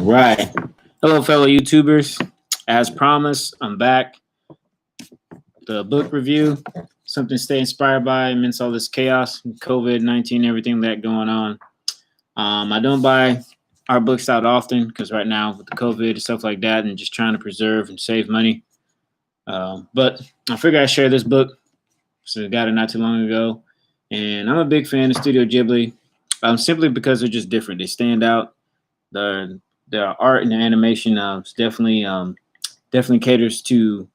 Right. Hello, fellow YouTubers. As promised, I'm back. The book review, something to stay inspired by amidst all this chaos, COVID-19, everything that going on. I don't buy our books out often because right now with the COVID and stuff like that, and just trying to preserve and save money. But I figured I'd share this book. So I got it not too long ago, and I'm a big fan of Studio Ghibli. Simply because they're just different. They stand out. Their art and their animation definitely caters to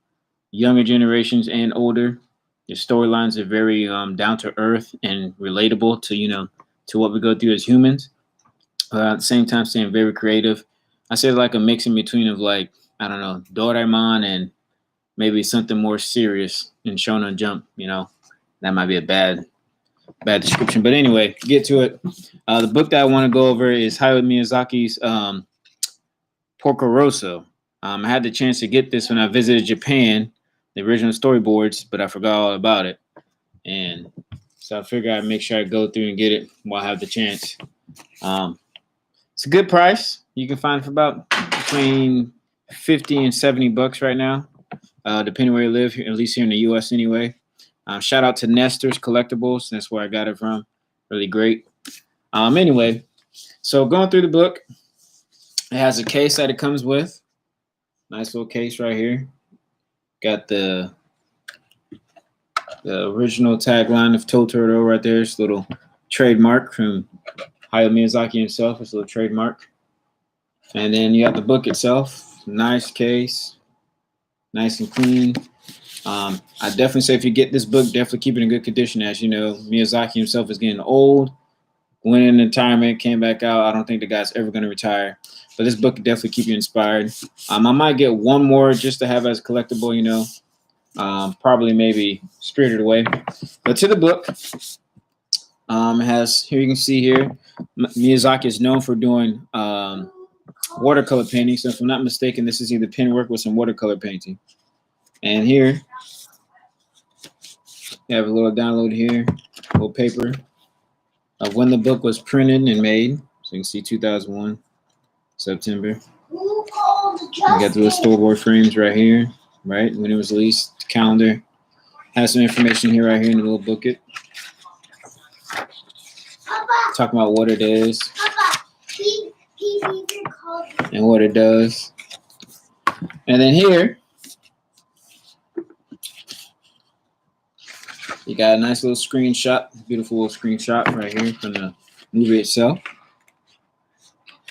younger generations and older. The storylines are very down to earth and relatable to to what we go through as humans. At the same time, staying very creative. I say like a mix in between of like I don't know Doraemon and maybe something more serious in Shonen Jump. That might be a bad description, but anyway, get to it. The book that I want to go over is Hayao Miyazaki's Porco Rosso. I had the chance to get this when I visited Japan, the original storyboards, but I forgot all about it. And so I figured I'd make sure I go through and get it while I have the chance. It's a good price. You can find it for about between 50 and 70 bucks right now, depending where you live, at least here in the U.S. anyway. Shout out to Nestor's Collectibles. That's where I got it from. Really great. Anyway, so going through the book, it has a case that it comes with. Nice little case right here. Got the original tagline of Totoro right there. It's a little trademark from Hayao Miyazaki himself. It's a little trademark. And then you got the book itself. Nice case. Nice and clean. I definitely say if you get this book, definitely keep it in good condition. As you know, Miyazaki himself is getting old. Went in retirement, came back out. I don't think the guy's ever going to retire. But this book could definitely keep you inspired. I might get one more just to have as a collectible, probably maybe Spirited Away. But to the book, it has, here you can see here, Miyazaki is known for doing watercolor painting. So if I'm not mistaken, this is either pen work with some watercolor painting. And here, you have a little download here, a little paper of when the book was printed and made. So you can see 2001, September. You got the little storyboard frames right here, right? When it was released, the calendar. Has some information here right here in the little booklet. Talking about what it is and what it does. And then here, you got a nice little screenshot, beautiful little screenshot right here from the movie itself.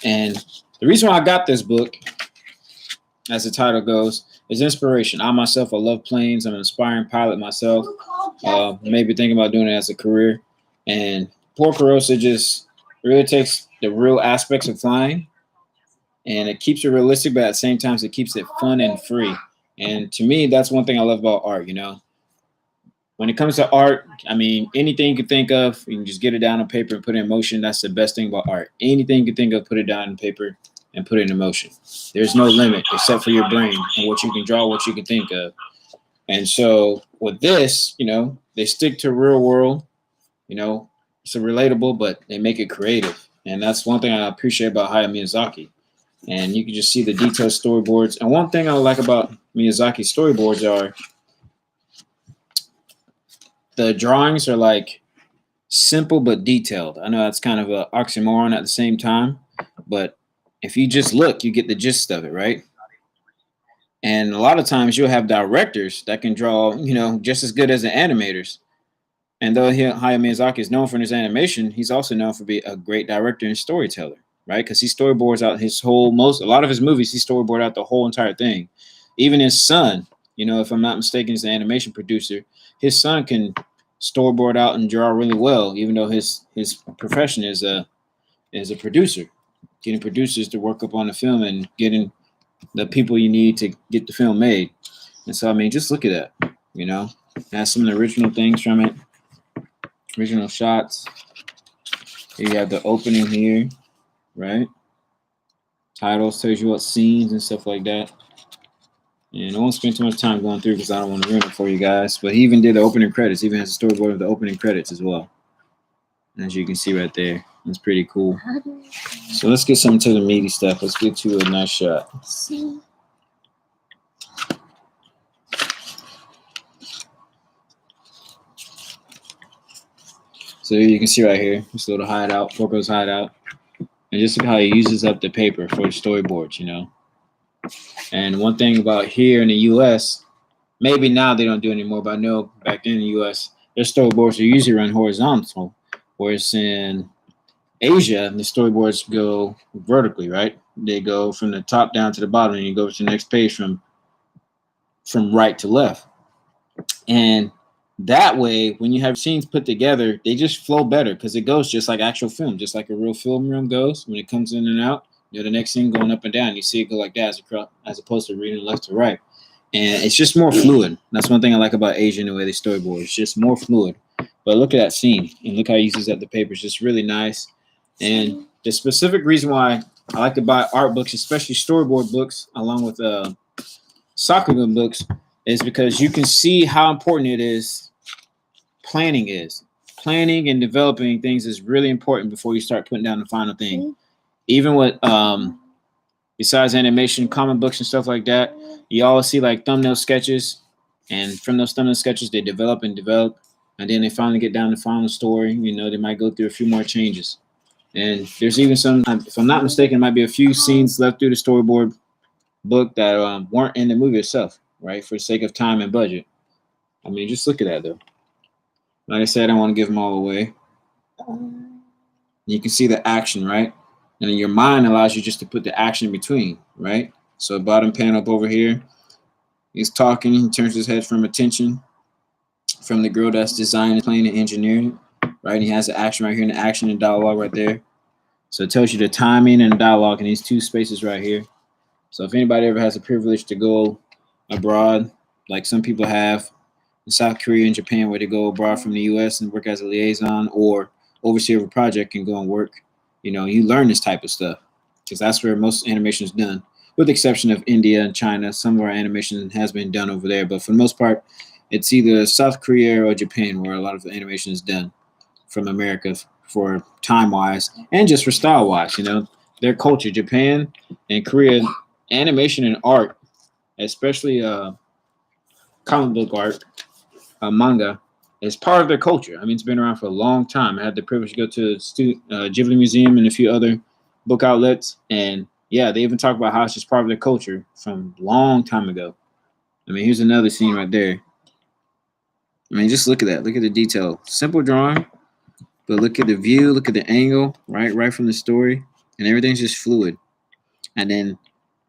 And the reason why I got this book, as the title goes, is inspiration. I myself, I love planes. I'm an aspiring pilot myself. Maybe thinking about doing it as a career. And Porco Rosso just really takes the real aspects of flying, and it keeps it realistic, but at the same time, it keeps it fun and free. And to me, that's one thing I love about art, When it comes to art, I mean, anything you can think of, you can just get it down on paper and put it in motion. That's the best thing about art. Anything you can think of, put it down on paper and put it in motion. There's no limit except for your brain and what you can draw, what you can think of. And so with this, they stick to real world, it's relatable, but they make it creative. And that's one thing I appreciate about Hayao Miyazaki. And you can just see the detailed storyboards. And one thing I like about Miyazaki's storyboards are the drawings are like simple but detailed. I know that's kind of an oxymoron at the same time, but if you just look, you get the gist of it, right? And a lot of times you'll have directors that can draw, just as good as the animators. And though Hayao Miyazaki is known for his animation, he's also known for being a great director and storyteller, right? Because he storyboards out a lot of his movies, he storyboard out the whole entire thing. Even his son, if I'm not mistaken, is the animation producer. His son can storyboard out and draw really well, even though his profession is a producer, getting producers to work up on the film and getting the people you need to get the film made. And so, I mean, just look at that, it has some of the original things from it, original shots. Here you have the opening here, right? Titles tells you what scenes and stuff like that. And I won't spend too much time going through because I don't want to ruin it for you guys. But he even did the opening credits. He even has a storyboard of the opening credits as well, as you can see right there. It's pretty cool. So let's get some to the meaty stuff. Let's get to a nice shot. So you can see right here, this little hideout, Porco's hideout. And just look how he uses up the paper for the storyboards, you know. And one thing about here in the U.S., maybe now they don't do it anymore, but I know back in the U.S., their storyboards are usually run horizontal, whereas in Asia, the storyboards go vertically, right? They go from the top down to the bottom, and you go to the next page from right to left. And that way, when you have scenes put together, they just flow better because it goes just like actual film, just like a real film room goes when it comes in and out. You know, the next scene going up and down, you see it go like that as opposed to reading left to right. And it's just more fluid. That's one thing I like about Asian, the way they storyboard. It's just more fluid. But look at that scene, and look how he uses up the paper. It's just really nice. And the specific reason why I like to buy art books, especially storyboard books, along with Sakuga books, is because you can see how important it is. Planning and developing things is really important before you start putting down the final thing. Even with besides animation, comic books and stuff like that, you always see like thumbnail sketches, and from those thumbnail sketches they develop, and then they finally get down to the final story. You know, they might go through a few more changes. And there's even some, if I'm not mistaken, might be a few scenes left through the storyboard book that weren't in the movie itself, right? For the sake of time and budget. I mean, just look at that, though. Like I said, I don't want to give them all away. You can see the action, right? And then your mind allows you just to put the action in between, right? So bottom panel up over here, he's talking. He turns his head from attention from the girl that's designing, playing, and engineering, right? And he has the action right here, and the action and dialogue right there. So it tells you the timing and the dialogue in these two spaces right here. So if anybody ever has the privilege to go abroad, like some people have in South Korea and Japan, where they go abroad from the U.S. and work as a liaison or overseer of a project and go and work, you know, you learn this type of stuff because that's where most animation is done, with the exception of India and China. Some of our animation has been done over there, but for the most part, it's either South Korea or Japan where a lot of the animation is done from America for time-wise and just for style-wise. You know, their culture, Japan and Korea, animation and art, especially comic book art, manga, is part of their culture. I mean, it's been around for a long time. I had the privilege to go to the Ghibli Museum and a few other book outlets, and yeah, they even talk about how it's just part of their culture from a long time ago. I mean, here's another scene right there. I mean, just look at that. Look at the detail. Simple drawing, but look at the view. Look at the angle, right from the story, and everything's just fluid. And then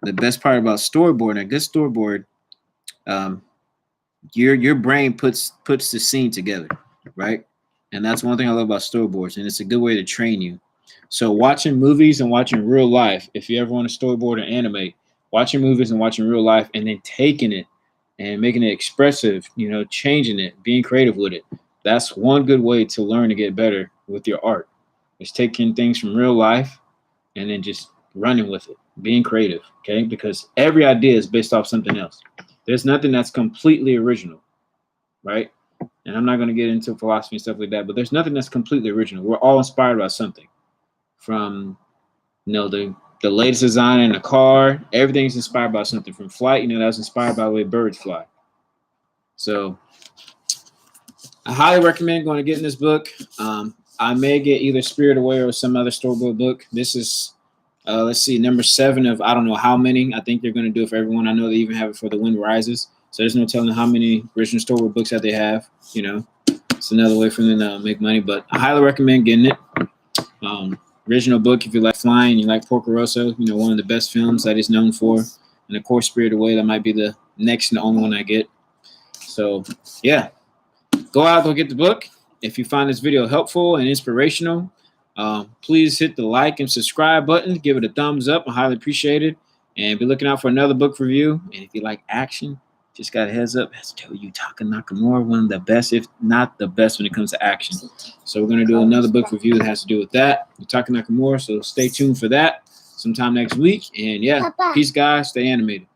the best part about storyboard, a good storyboard, your brain puts the scene together, right? And that's one thing I love about storyboards, and it's a good way to train you. So watching movies and watching real life, if you ever want to storyboard or animate, watching movies and watching real life and then taking it and making it expressive, you know, changing it, being creative with it. That's one good way to learn to get better with your art. It's taking things from real life and then just running with it, being creative, okay? Because every idea is based off something else. There's nothing that's completely original, right? And I'm not going to get into philosophy and stuff like that, but there's nothing that's completely original. We're all inspired by something. From, you know, the latest design in a car, everything's inspired by something. From flight, you know, that was inspired by the way birds fly. So I highly recommend going to get in this book. I may get either Spirit Away or some other storyboard book. This is, let's see, number 7 of I don't know how many. I think they're going to do it for everyone. I know they even have it for The Wind Rises. So there's no telling how many original storyboard books that they have. You know, it's another way for them to make money. But I highly recommend getting it. Original book, if you like flying, you like Porco Rosso, you know, one of the best films that he's known for. And of course, Spirit Away, that might be the next and the only one I get. So, yeah. Go out, go get the book. If you find this video helpful and inspirational, please hit the like and subscribe button. Give it a thumbs up. I highly appreciate it. And be looking out for another book review. And if you like action, just got a heads up. That's Yutaka Nakamura, one of the best, if not the best, when it comes to action. So we're going to do another book review that has to do with that. Yutaka Nakamura. So stay tuned for that sometime next week. And yeah, peace, guys. Stay animated.